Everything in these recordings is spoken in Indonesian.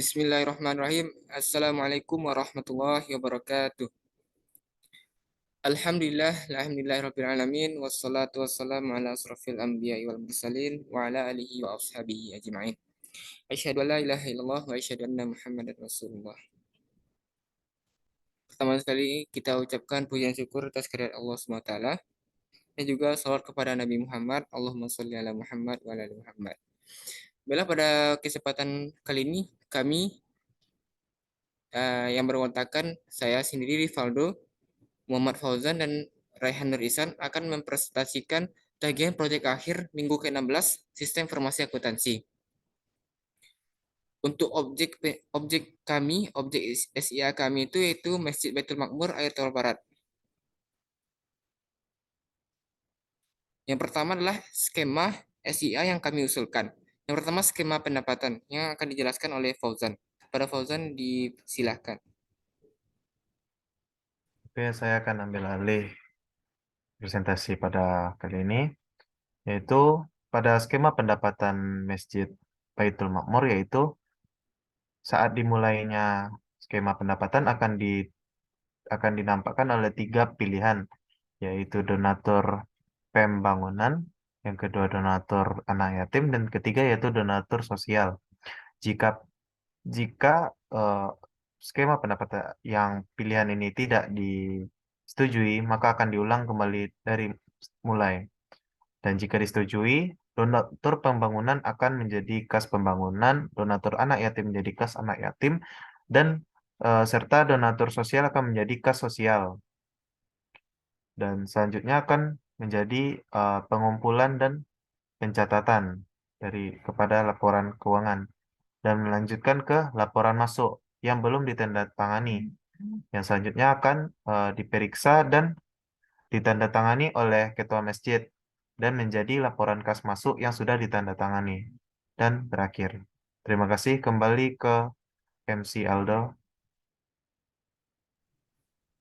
Bismillahirrahmanirrahim. Assalamualaikum warahmatullahi wabarakatuh. Alhamdulillahirabbil alamin wassalatu wassalamu ala asrofil anbiya'i wal mursalin wa ala alihi wa ashabihi ajma'in. Asyhadu an la ilaha illallah wa asyhadu anna Muhammadan Rasulullah. Pertama sekali kita ucapkan pujian syukur atas kehadirat Allah SWT dan juga salawat kepada Nabi Muhammad. Allahumma sholli ala Muhammad wa ala ali Muhammad. Baiklah, pada kesempatan kali ini kami yang berwawakan saya sendiri Rivaldo, Muhammad Fauzan, dan Raihan Nur Ihsan akan mempresentasikan tagihan proyek akhir minggu ke-16 Sistem Informasi Akuntansi. Untuk objek kami, objek SIA kami itu yaitu Masjid Baitul Makmur Air Tawar Barat. Yang pertama adalah skema SIA yang kami usulkan. Yang pertama skema pendapatan yang akan dijelaskan oleh Fauzan. Pada Fauzan disilahkan. Oke, saya akan ambil alih presentasi pada kali ini, yaitu pada skema pendapatan Masjid Baitul Makmur, yaitu saat dimulainya skema pendapatan akan dinampakkan oleh 3 pilihan, yaitu donatur pembangunan, yang kedua donatur anak yatim, dan ketiga yaitu donatur sosial. Jika skema pendapatan yang pilihan ini tidak disetujui, maka akan diulang kembali dari mulai. Dan jika disetujui, donatur pembangunan akan menjadi kas pembangunan, donatur anak yatim menjadi kas anak yatim, dan serta donatur sosial akan menjadi kas sosial. Dan selanjutnya akan menjadi pengumpulan dan pencatatan kepada laporan keuangan, dan melanjutkan ke laporan masuk yang belum ditandatangani. Yang selanjutnya akan diperiksa dan ditandatangani oleh ketua masjid dan menjadi laporan kas masuk yang sudah ditandatangani. Dan berakhir. Terima kasih, kembali ke MC Aldo.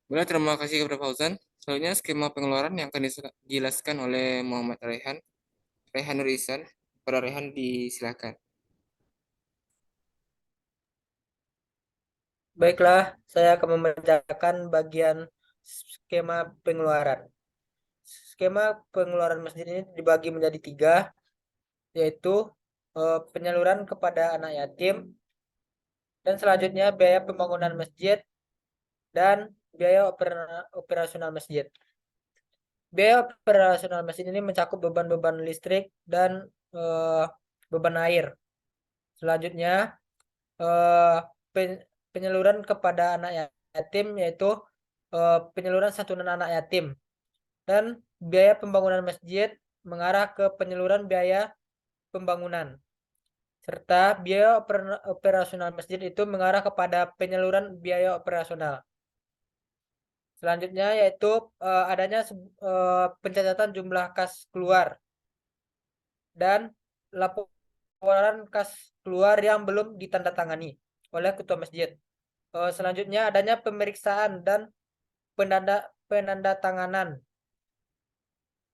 Boleh, terima kasih kepada Fauzan. Selanjutnya skema pengeluaran yang akan dijelaskan oleh Muhammad Raihan Nur Ihsan. Pada Raihan disilahkan. Baiklah, saya akan membacakan bagian skema pengeluaran. Skema pengeluaran masjid ini dibagi menjadi 3, yaitu penyaluran kepada anak yatim, dan selanjutnya biaya pembangunan masjid, dan biaya operasional masjid. Biaya operasional masjid ini mencakup beban-beban listrik dan beban air. Selanjutnya penyaluran kepada anak yatim, yaitu penyaluran santunan anak yatim, dan biaya pembangunan masjid mengarah ke penyaluran biaya pembangunan, serta biaya operasional masjid itu mengarah kepada penyaluran biaya operasional. Selanjutnya yaitu adanya pencatatan jumlah kas keluar dan laporan kas keluar yang belum ditandatangani oleh ketua masjid. Selanjutnya adanya pemeriksaan dan penandatanganan.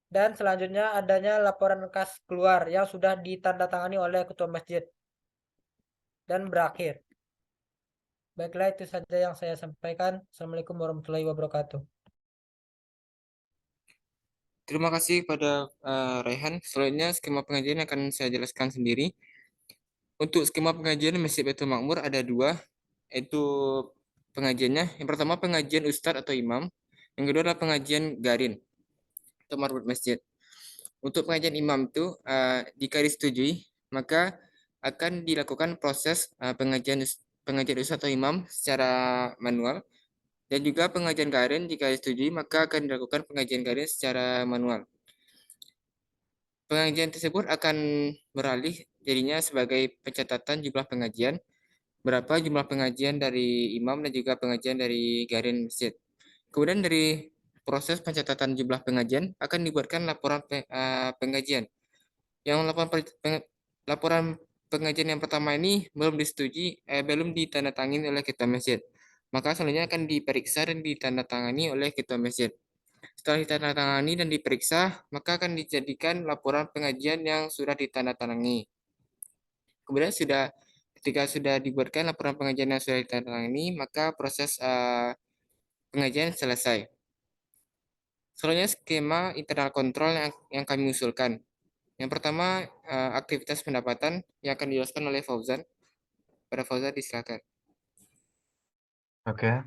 Dan selanjutnya adanya laporan kas keluar yang sudah ditandatangani oleh ketua masjid. Dan berakhir. Baiklah, itu saja yang saya sampaikan. Assalamualaikum warahmatullahi wabarakatuh. Terima kasih pada Raihan. Selanjutnya skema pengajian akan saya jelaskan sendiri. Untuk skema pengajian Masjid Baitul Makmur ada 2, yaitu pengajiannya. Yang pertama pengajian ustadz atau imam. Yang kedua adalah pengajian garin atau marbut masjid. Untuk pengajian imam itu jika disetujui, maka akan dilakukan proses pengajian ustadz atau imam secara manual. Dan juga pengajian garin jika disetujui, maka akan dilakukan pengajian garin secara manual. Pengajian tersebut akan beralih jadinya sebagai pencatatan jumlah pengajian, berapa jumlah pengajian dari imam dan juga pengajian dari garin masjid. Kemudian dari proses pencatatan jumlah pengajian akan dibuatkan laporan pengajian. Yang laporan pengajian yang pertama ini belum disetujui, belum ditandatangani oleh ketua masjid. Maka selanjutnya akan diperiksa dan ditandatangani oleh ketua masjid. Setelah ditandatangani dan diperiksa, maka akan dijadikan laporan pengajian yang sudah ditandatangani. Kemudian sudah Ketika sudah dibuatkan laporan pengajian yang sudah ditandatangani, maka proses pengajian selesai. Selanjutnya skema internal kontrol yang kami usulkan. Yang pertama, aktivitas pendapatan yang akan dijelaskan oleh Fauzan. Pada Fauzan, disilakan. Oke.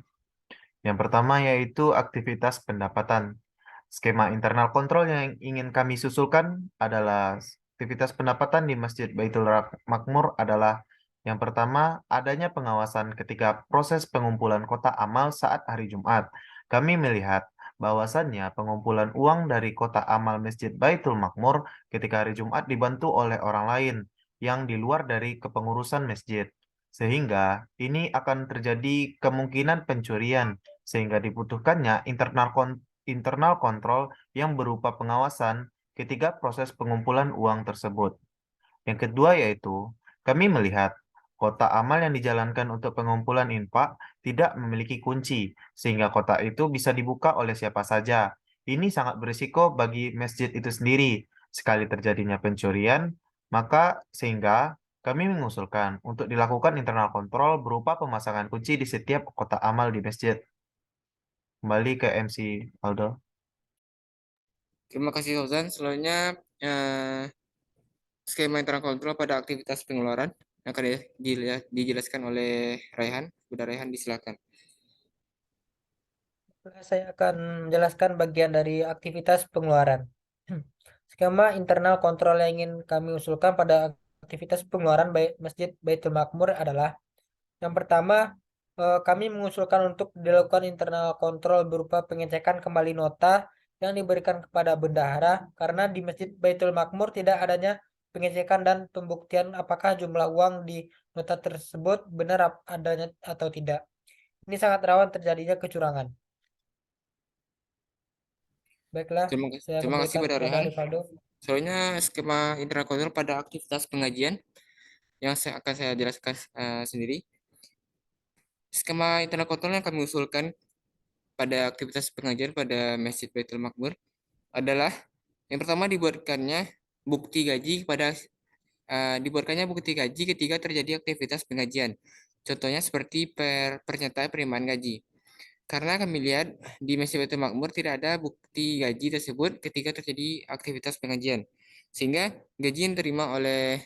Yang pertama yaitu aktivitas pendapatan. Skema internal kontrol yang ingin kami susulkan adalah aktivitas pendapatan di Masjid Baitul Makmur adalah yang pertama, adanya pengawasan ketika proses pengumpulan kotak amal saat hari Jumat. Kami melihat bahwasannya pengumpulan uang dari kotak amal Masjid Baitul Makmur ketika hari Jumat dibantu oleh orang lain yang di luar dari kepengurusan masjid. Sehingga ini akan terjadi kemungkinan pencurian, sehingga dibutuhkannya internal kontrol yang berupa pengawasan ketika proses pengumpulan uang tersebut. Yang kedua yaitu, kami melihat kotak amal yang dijalankan untuk pengumpulan infak tidak memiliki kunci, sehingga kotak itu bisa dibuka oleh siapa saja. Ini sangat berisiko bagi masjid itu sendiri. Sekali terjadinya pencurian, maka sehingga kami mengusulkan untuk dilakukan internal kontrol berupa pemasangan kunci di setiap kotak amal di masjid. Kembali ke MC Aldo. Terima kasih Fauzan. Selanjutnya, skema internal kontrol pada aktivitas pengeluaran yang akan dijelaskan oleh Raihan. Sudah Raihan, disilakan. Saya akan menjelaskan bagian dari aktivitas pengeluaran. Skema internal kontrol yang ingin kami usulkan pada aktivitas pengeluaran Masjid Baitul Makmur adalah yang pertama, kami mengusulkan untuk dilakukan internal kontrol berupa pengecekan kembali nota yang diberikan kepada bendahara karena di Masjid Baitul Makmur tidak adanya pengecekan dan pembuktian apakah jumlah uang di nota tersebut benar adanya atau tidak. Ini sangat rawan terjadinya kecurangan. Baiklah, saya Terima kasih kembalikan pada kepada Rehan. Rivaldo. Soalnya skema internal kontrol pada aktivitas pengajian yang akan saya jelaskan sendiri. Skema internal kontrol yang kami usulkan pada aktivitas pengajian pada Masjid Baitul Makmur adalah yang pertama dibuatkannya bukti gaji ketika terjadi aktivitas pengajian. Contohnya seperti pernyataan penerimaan gaji. Karena kami lihat di Masjid Baitul Makmur tidak ada bukti gaji tersebut ketika terjadi aktivitas pengajian. Sehingga gaji yang diterima oleh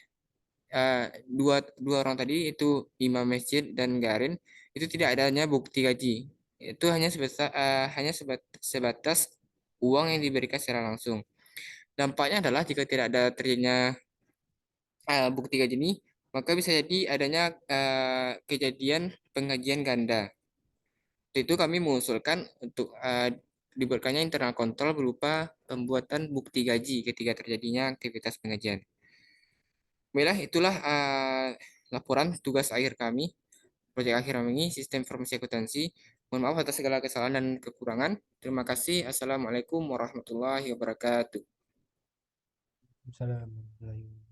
dua orang tadi, itu imam masjid dan garin, itu tidak adanya bukti gaji. Itu sebatas uang yang diberikan secara langsung. Dampaknya adalah jika tidak ada terjadinya bukti gaji ini, maka bisa jadi adanya kejadian pengajian ganda. Untuk itu kami mengusulkan untuk dibuatkannya internal kontrol berupa pembuatan bukti gaji ketika terjadinya aktivitas pengajian. Baiklah, itulah laporan tugas akhir kami, proyek akhir kami ini, sistem informasi akuntansi. Mohon maaf atas segala kesalahan dan kekurangan. Terima kasih. Assalamualaikum warahmatullahi wabarakatuh. Assalamualaikum.